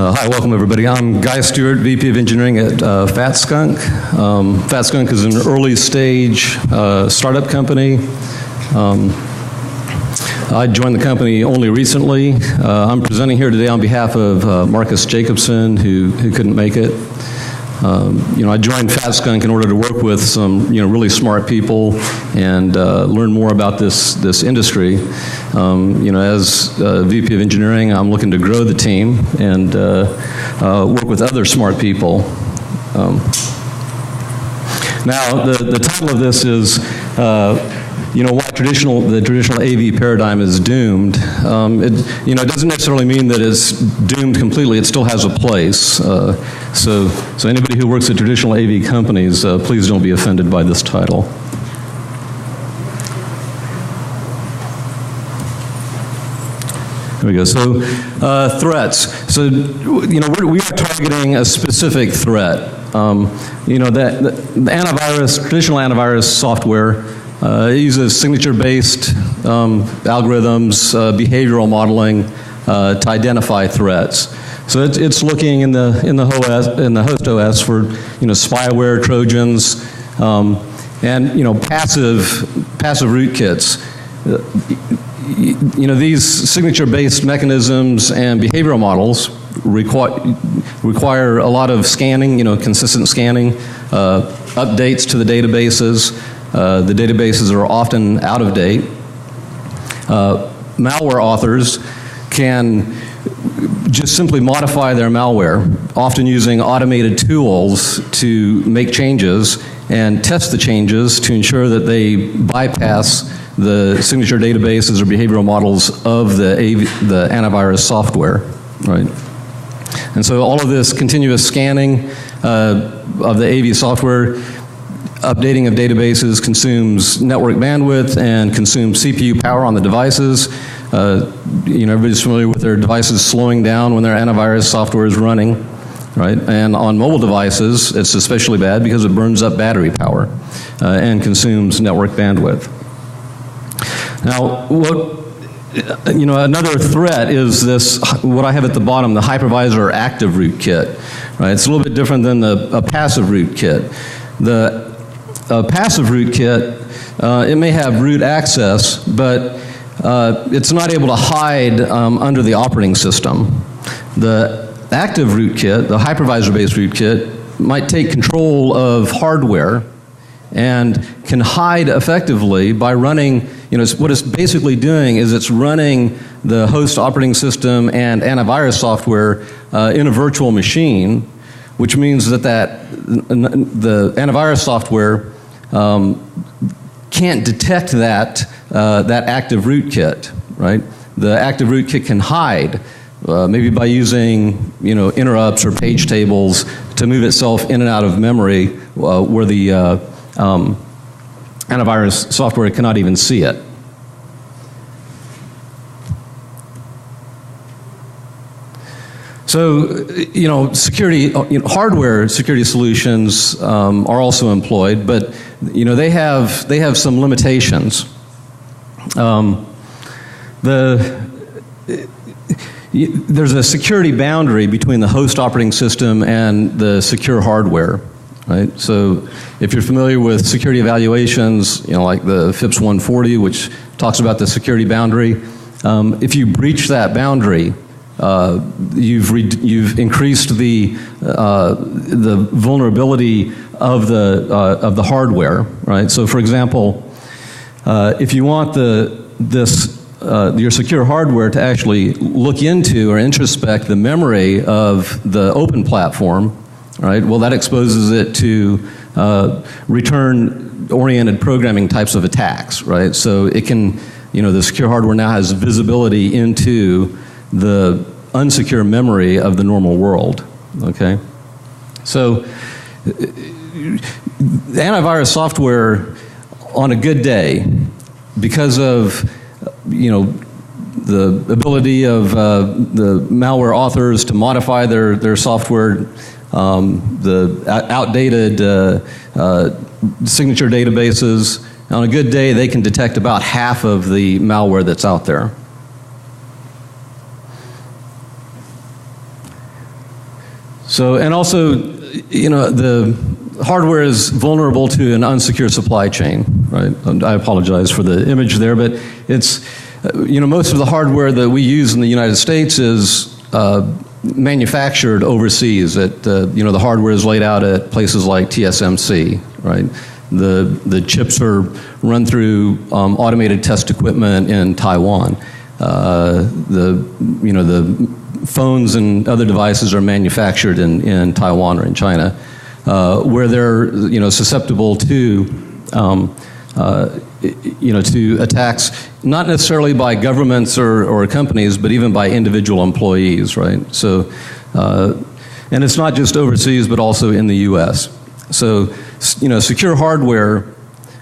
Hi, welcome everybody. I'm Guy Stewart, VP of Engineering at Fat Skunk. Fat Skunk is an early stage startup company. I joined the company only recently. I'm presenting here today on behalf of Marcus Jacobson, who couldn't make it. I joined Fat Skunk in order to work with some, really smart people and learn more about this industry. As VP of Engineering, I'm looking to grow the team and work with other smart people. Now, the title of this is, why the traditional AV paradigm is doomed. It doesn't necessarily mean that it's doomed completely. It still has a place. So anybody who works at traditional AV companies, please don't be offended by this title. There we go. So threats. So we are targeting a specific threat. The antivirus, traditional antivirus software, uses signature-based algorithms, behavioral modeling to identify threats. So it's looking in the host OS for spyware, Trojans, and passive rootkits. These signature-based mechanisms and behavioral models require a lot of scanning, consistent scanning, updates to the databases. The databases are often out of date. Malware authors can just simply modify their malware, often using automated tools to make changes and test the changes to ensure that they bypass the signature databases or behavioral models of the antivirus software, right? And so all of this continuous scanning of the AV software, updating of databases consumes network bandwidth and consumes CPU power on the devices. Everybody's familiar with their devices slowing down when their antivirus software is running, right? And on mobile devices, it's especially bad because it burns up battery power and consumes network bandwidth. Now, another threat is this, what I have at the bottom, the hypervisor active rootkit, right? It's a little bit different than a passive rootkit. The passive rootkit, it may have root access, but it's not able to hide under the operating system. The active rootkit, the hypervisor-based rootkit, might take control of hardware and can hide effectively by running, what it's basically doing is it's running the host operating system and antivirus software in a virtual machine, which means that the antivirus software can't detect that active rootkit, right? The active rootkit can hide, maybe by using interrupts or page tables to move itself in and out of memory where the antivirus software cannot even see it. So, security, hardware security solutions are also employed, but they have some limitations. There's a security boundary between the host operating system and the secure hardware, right? So, if you're familiar with security evaluations, like the FIPS 140, which talks about the security boundary, if you breach that boundary, you've increased the vulnerability of the hardware, right? So, for example, if you want your secure hardware to actually look into or introspect the memory of the open platform, right? Well, that exposes it to return-oriented programming types of attacks, right? So it can, the secure hardware now has visibility into the unsecure memory of the normal world, okay? So the antivirus software, on a good day, because of, the ability of the malware authors to modify their software, the outdated signature databases, on a good day, they can detect about half of the malware that's out there. So, and also, the hardware is vulnerable to an unsecure supply chain, right? I apologize for the image there, but it's, most of the hardware that we use in the United States is manufactured overseas. The hardware is laid out at places like TSMC, right? The chips are run through automated test equipment in Taiwan. The phones and other devices are manufactured in Taiwan or in China, where they're susceptible to to attacks, not necessarily by governments or companies, but even by individual employees, right? So, and it's not just overseas, but also in the U.S. So, secure hardware,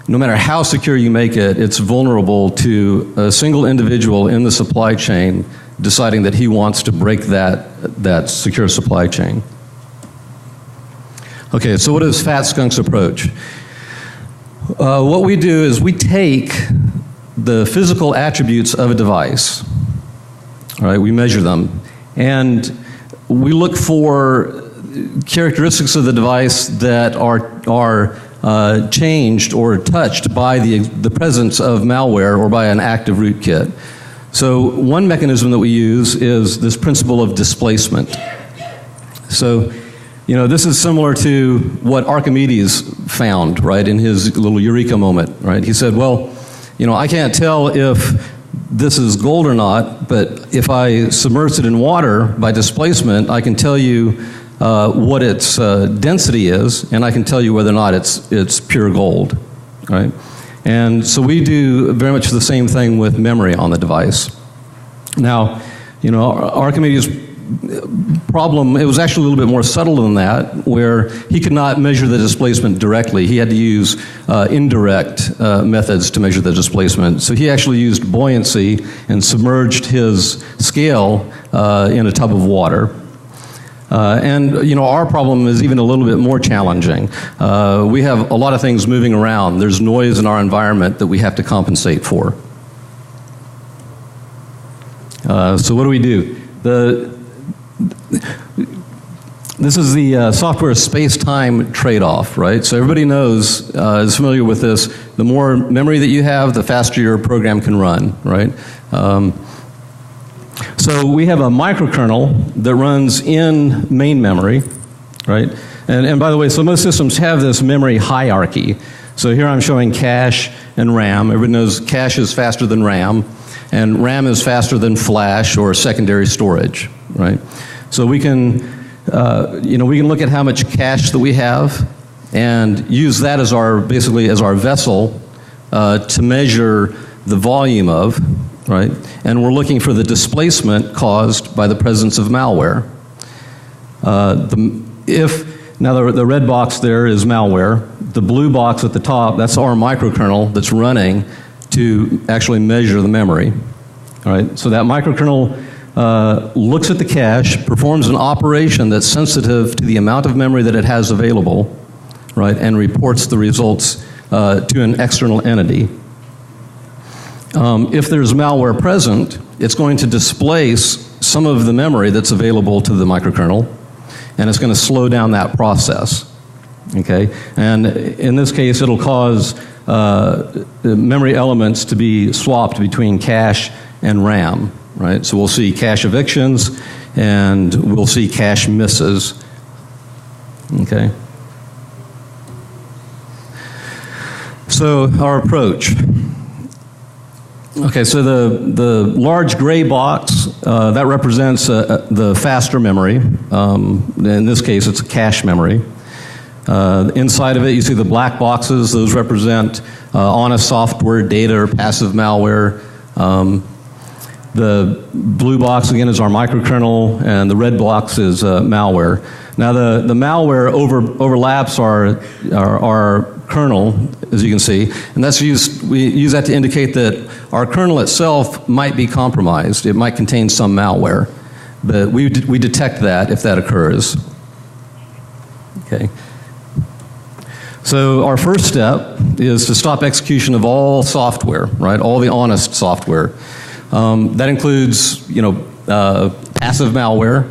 no matter how secure you make it, it's vulnerable to a single individual in the supply chain deciding that he wants to break that secure supply chain. Okay, so what is Fat Skunk's approach? What we do is we take the physical attributes of a device, all right, we measure them, and we look for characteristics of the device that are changed or touched by the presence of malware or by an active rootkit. So one mechanism that we use is this principle of displacement. So, this is similar to what Archimedes found, right, in his little eureka moment, right? He said, well, I can't tell if this is gold or not, but if I submerge it in water by displacement, I can tell you what its density is, and I can tell you whether or not it's pure gold, right? And so we do very much the same thing with memory on the device. Now, Archimedes' problem, it was actually a little bit more subtle than that, where he could not measure the displacement directly. He had to use indirect methods to measure the displacement. So he actually used buoyancy and submerged his scale in a tub of water. Our problem is even a little bit more challenging. We have a lot of things moving around. There's noise in our environment that we have to compensate for. So what do we do? This is the software space-time trade-off, right? So everybody knows, is familiar with this. The more memory that you have, the faster your program can run, right? So we have a microkernel that runs in main memory, right? And by the way, so most systems have this memory hierarchy. So here I'm showing cache and RAM. Everybody knows cache is faster than RAM, and RAM is faster than flash or secondary storage, right? So we can, we can look at how much cache that we have and use that as basically as our vessel to measure the volume of, right? And we're looking for the displacement caused by the presence of malware. Now the red box there is malware. The blue box at the top, that's our microkernel that's running to actually measure the memory. All right, so that microkernel looks at the cache, performs an operation that's sensitive to the amount of memory that it has available, right, and reports the results to an external entity. If there's malware present, it's going to displace some of the memory that's available to the microkernel, and it's going to slow down that process. Okay, and in this case, it'll cause memory elements to be swapped between cache and RAM, right? So we'll see cache evictions, and we'll see cache misses. Okay. So our approach. Okay, so the large gray box, that represents the faster memory. In this case, it's a cache memory. Inside of it, you see the black boxes. Those represent honest software, data, or passive malware. The blue box, again, is our microkernel, and the red box is malware. Now, the malware overlaps our kernel, as you can see, and we use that to indicate that our kernel itself might be compromised. It might contain some malware, but we detect that if that occurs. Okay. So our first step is to stop execution of all software, right? All the honest software. That includes, passive malware,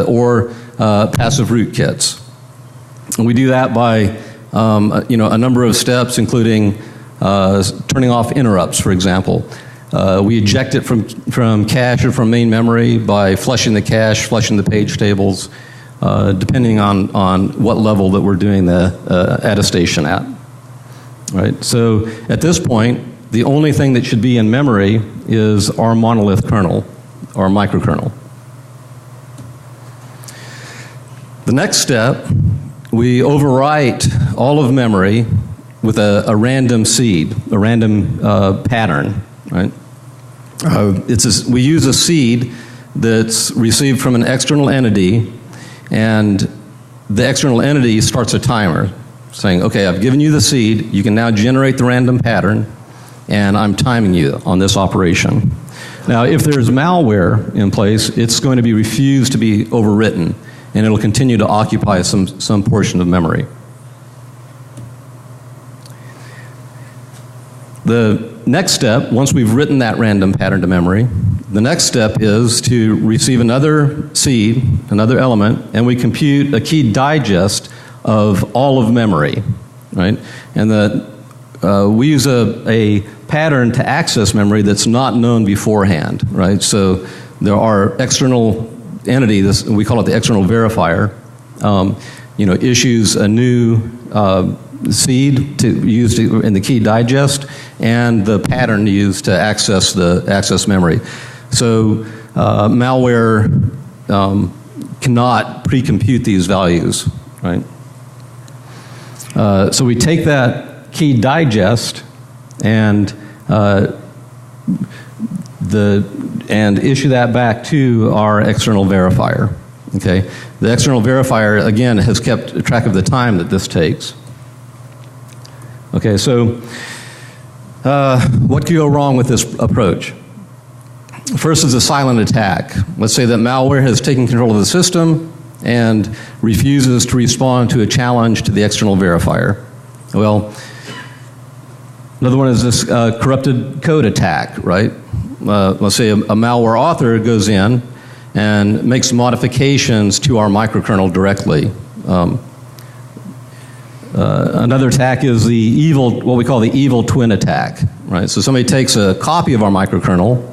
or passive rootkits. And we do that by a number of steps, including turning off interrupts, for example. We eject it from cache or from main memory by flushing the cache, flushing the page tables, depending on what level that we're doing the attestation at. Right? So at this point, the only thing that should be in memory is our monolith kernel, our microkernel. The next step, we overwrite all of memory with a random seed, a random pattern. Right? We use a seed that's received from an external entity, and the external entity starts a timer saying, okay, I've given you the seed, you can now generate the random pattern, and I'm timing you on this operation. Now, if there's malware in place, it's going to be refused to be overwritten, and it'll continue to occupy some portion of memory. The next step, once we've written that random pattern to memory, the next step is to receive another seed, another element, and we compute a key digest of all of memory, right? And we use a pattern to access memory that's not known beforehand, right? So there are external entity, we call it the external verifier, issues a new seed to use in the key digest, and the pattern used to access memory. So malware cannot pre-compute these values, right? So we take that key digest and issue that back to our external verifier. Okay, the external verifier again has kept track of the time that this takes. Okay, so what could go wrong with this approach? First is a silent attack. Let's say that malware has taken control of the system and refuses to respond to a challenge to the external verifier. Well, another one is this corrupted code attack, right? Let's say a malware author goes in and makes modifications to our microkernel directly. Another attack is what we call the evil twin attack, right? So somebody takes a copy of our microkernel,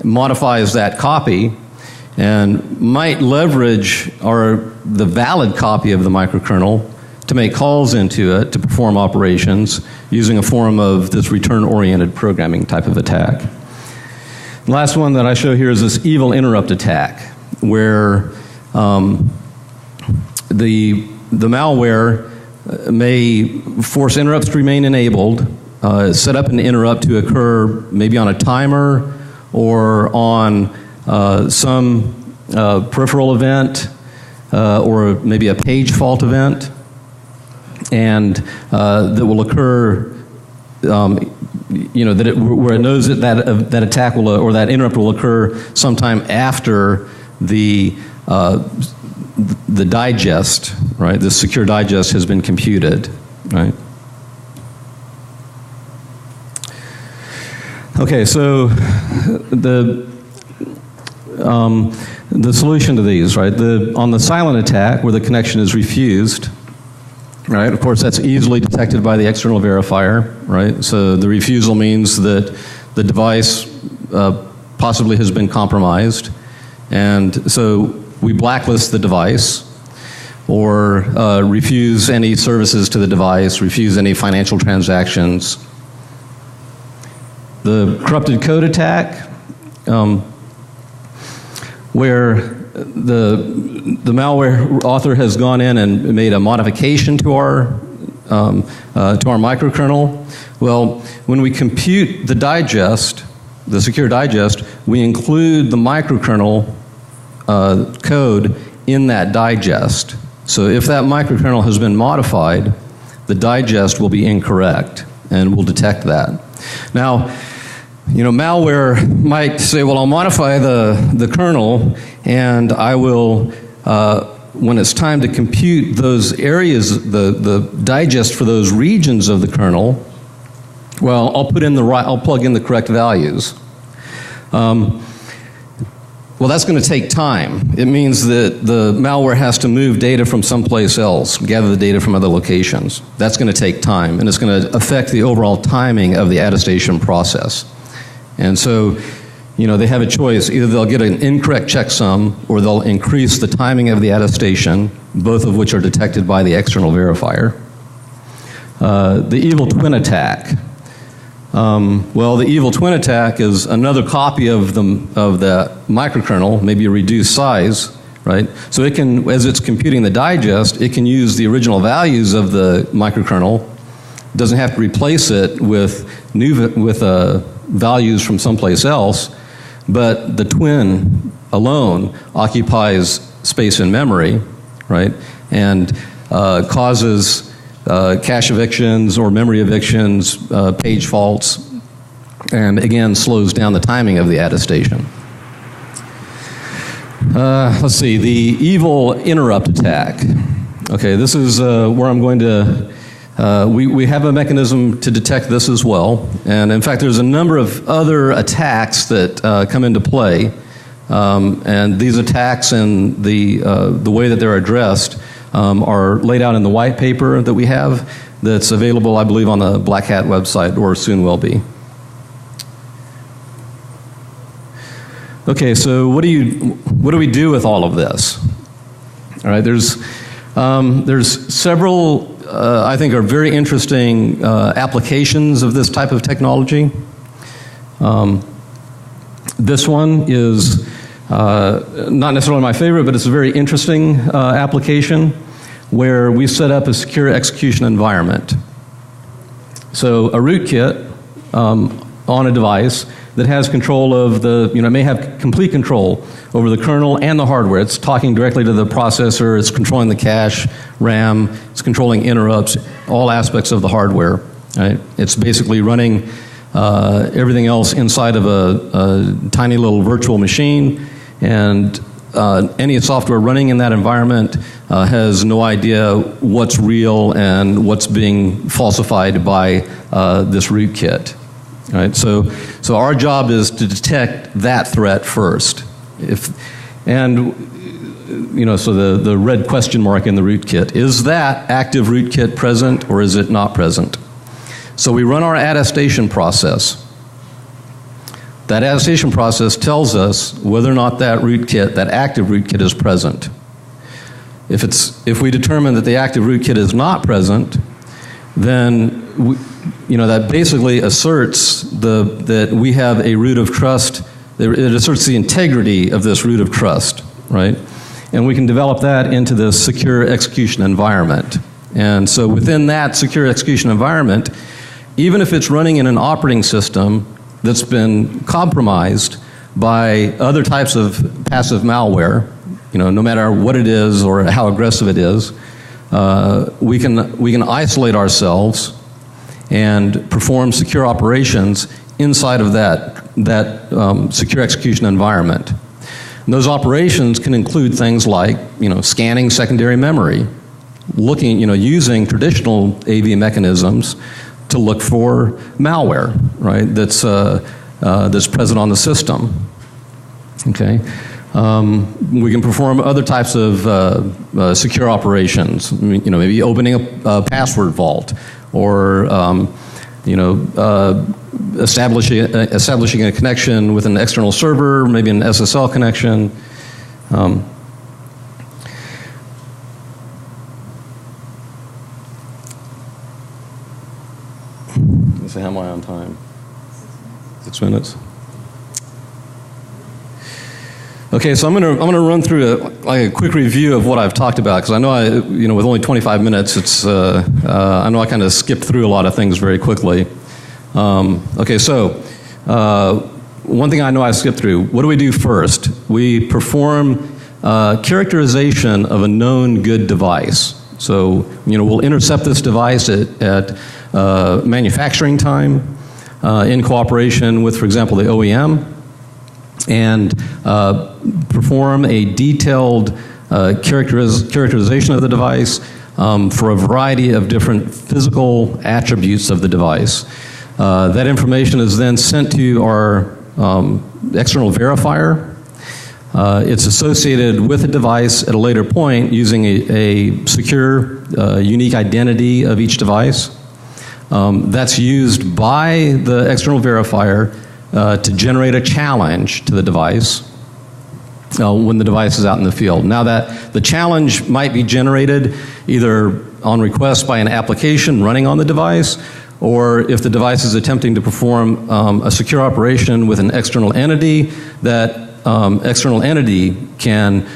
modifies that copy, and might leverage the valid copy of the microkernel to make calls into it to perform operations using a form of this return-oriented programming type of attack. The last one that I show here is this evil interrupt attack, where the malware may force interrupts to remain enabled, set up an interrupt to occur maybe on a timer or on some peripheral event or maybe a page fault event, and that will occur, where it knows that attack will or that interrupt will occur sometime after the digest, right? The secure digest has been computed, right? Okay, so the solution to these, right? On the silent attack, where the connection is refused, right? Of course, that's easily detected by the external verifier, right? So the refusal means that the device possibly has been compromised, and so we blacklist the device, or refuse any services to the device, refuse any financial transactions. The corrupted code attack, where the malware author has gone in and made a modification to our microkernel. Well, when we compute the digest, the secure digest, we include the microkernel code in that digest. So if that microkernel has been modified, the digest will be incorrect, and we'll detect that. Now, malware might say, well, I'll modify the kernel, and I will, when it's time to compute those areas, the digest for those regions of the kernel, well, I'll plug in the correct values. Well, that's going to take time. It means that the malware has to move data from someplace else, gather the data from other locations. That's going to take time, and it's going to affect the overall timing of the attestation process. And so, they have a choice. Either they'll get an incorrect checksum, or they'll increase the timing of the attestation, both of which are detected by the external verifier. The evil twin attack. Well, the evil twin attack is another copy of the microkernel, maybe a reduced size, right? So it can, as it's computing the digest, it can use the original values of the microkernel. It doesn't have to replace it with values from someplace else, but the twin alone occupies space in memory, right? And causes cache evictions or memory evictions, page faults, and again slows down the timing of the attestation. Let's see, the evil interrupt attack. Okay, this is where I'm going to, we have a mechanism to detect this as well, and in fact there's a number of other attacks that come into play, and these attacks and the way that they're addressed are laid out in the white paper that we have that's available, I believe, on the Black Hat website, or soon will be. Okay, so what do we do with all of this? All right, there's several, I think, are very interesting applications of this type of technology. This one is not necessarily my favorite, but it's a very interesting application where we set up a secure execution environment. So a rootkit on a device that has control of may have complete control over the kernel and the hardware. It's talking directly to the processor, it's controlling the cache, RAM, it's controlling interrupts, all aspects of the hardware. Right? It's basically running everything else inside of a tiny little virtual machine, and any software running in that environment has no idea what's real and what's being falsified by this rootkit. Right? So our job is to detect that threat first. So the red question mark in the rootkit, is that active rootkit present or is it not present? So we run our attestation process. That attestation process tells us whether or not that rootkit, that active rootkit, is present. If we determine that the active rootkit is not present, then that basically asserts that we have a root of trust. It asserts the integrity of this root of trust, right? And we can develop that into the secure execution environment. And so within that secure execution environment, even if it's running in an operating system that's been compromised by other types of passive malware, no matter what it is or how aggressive it is, we can isolate ourselves and perform secure operations inside of that secure execution environment. And those operations can include things like scanning secondary memory, using traditional AV mechanisms to look for malware, right? That's present on the system. Okay, we can perform other types of secure operations. Maybe opening a password vault, or establishing a connection with an external server, maybe an SSL connection. Let's see, how am I on time? 6 minutes. Okay, so I'm gonna run through a quick review of what I've talked about, because I know with only 25 minutes, I know I kind of skipped through a lot of things very quickly. Okay, so one thing I know I skipped through. What do we do first? We perform characterization of a known good device. So we'll intercept this device at manufacturing time in cooperation with, for example, the OEM, and perform a detailed characterization of the device for a variety of different physical attributes of the device. That information is then sent to our external verifier, It's associated with a device at a later point using a secure, unique identity of each device. That's used by the external verifier to generate a challenge to the device when the device is out in the field. Now that the challenge might be generated either on request by an application running on the device, or if the device is attempting to perform a secure operation with an external entity, that external entity can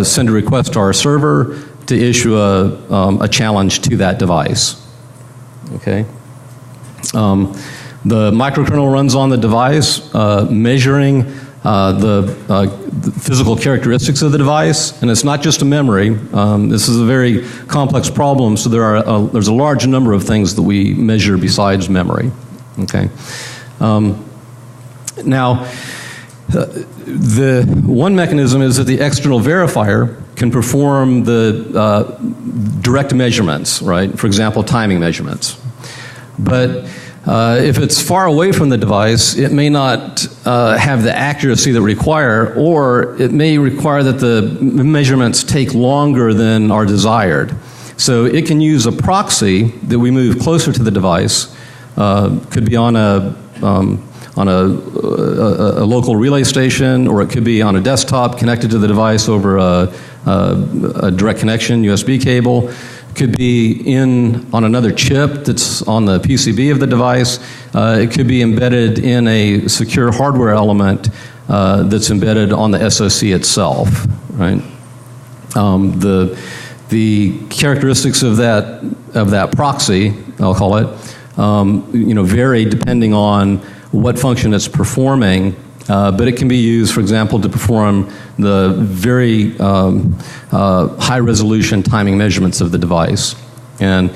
send a request to our server to issue a challenge to that device. Okay. The microkernel runs on the device, measuring the physical characteristics of the device, and it's not just a memory. This is a very complex problem, so there's a large number of things that we measure besides memory. Okay. Now, the one mechanism is that the external verifier can perform the direct measurements, right? For example, timing measurements. But if it's far away from the device, it may not have the accuracy that we require, or it may require that the measurements take longer than are desired. So it can use a proxy that we move closer to the device. Could be on a local relay station, or it could be on a desktop connected to the device over a direct connection USB cable. Could be on another chip that's on the PCB of the device. It could be embedded in a secure hardware element that's embedded on the SoC itself, right? The characteristics of that proxy, I'll call it, vary depending on what function it's performing. But it can be used, for example, to perform the very high-resolution timing measurements of the device. And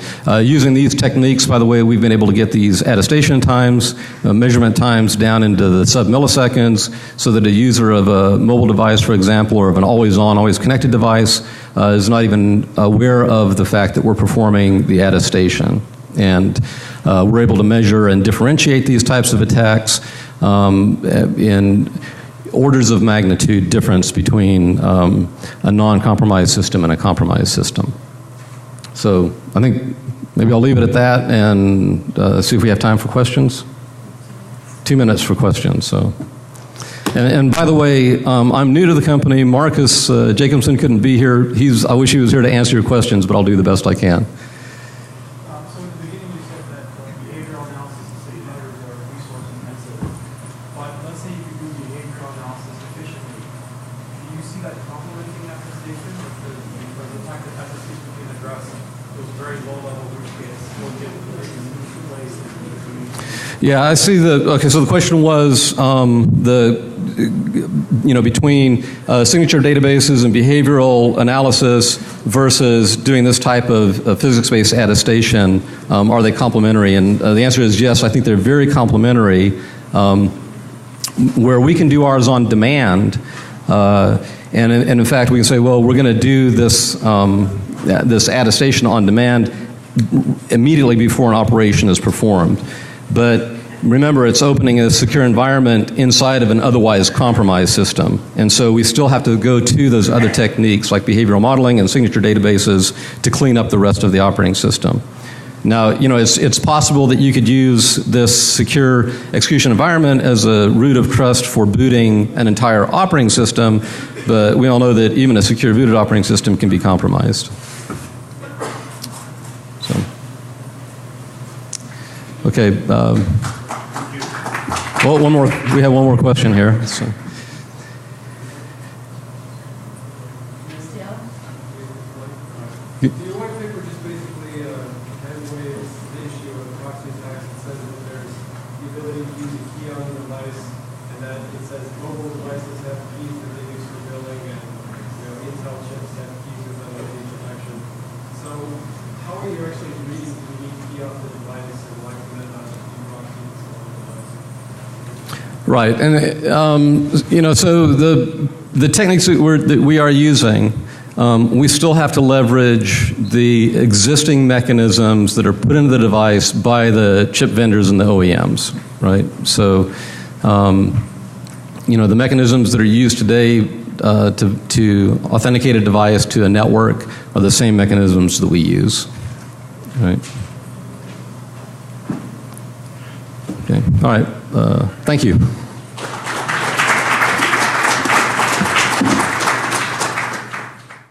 using these techniques, by the way, we've been able to get these attestation times, measurement times down into the sub-milliseconds, so that a user of a mobile device, for example, or of an always-on, always-connected device is not even aware of the fact that we're performing the attestation. And we're able to measure and differentiate these types of attacks in orders of magnitude difference between a non-compromised system and a compromised system. So I think maybe I'll leave it at that and see if we have time for questions. 2 minutes for questions. So, and by the way, I'm new to the company. Marcus Jacobson couldn't be here. I wish he was here to answer your questions, but I'll do the best I can. Yeah, I see okay, so the question was between signature databases and behavioral analysis versus doing this type of physics-based attestation, are they complementary? And the answer is yes, I think they're very complementary. Where we can do ours on demand, and in fact we can say, well, we're going to do this, this attestation on demand immediately before an operation is performed. But remember, it's opening a secure environment inside of an otherwise compromised system. And so we still have to go to those other techniques like behavioral modeling and signature databases to clean up the rest of the operating system. Now, it's possible that you could use this secure execution environment as a root of trust for booting an entire operating system, but we all know that even a secure booted operating system can be compromised. Okay. Well, we have one more question here. So. Do your white paper just basically headways the issue of proxy attacks and says that there's the ability to use a key on the device, and that it says mobile devices have keys that they use for billing, and Intel chips have keys with each connection. So how are you actually reading the unique key off the device and locking that on the proxies on the device? Right, and so the techniques that we are using. We still have to leverage the existing mechanisms that are put into the device by the chip vendors and the OEMs, right? So, the mechanisms that are used today to authenticate a device to a network are the same mechanisms that we use. Right. Okay. All right. Thank you.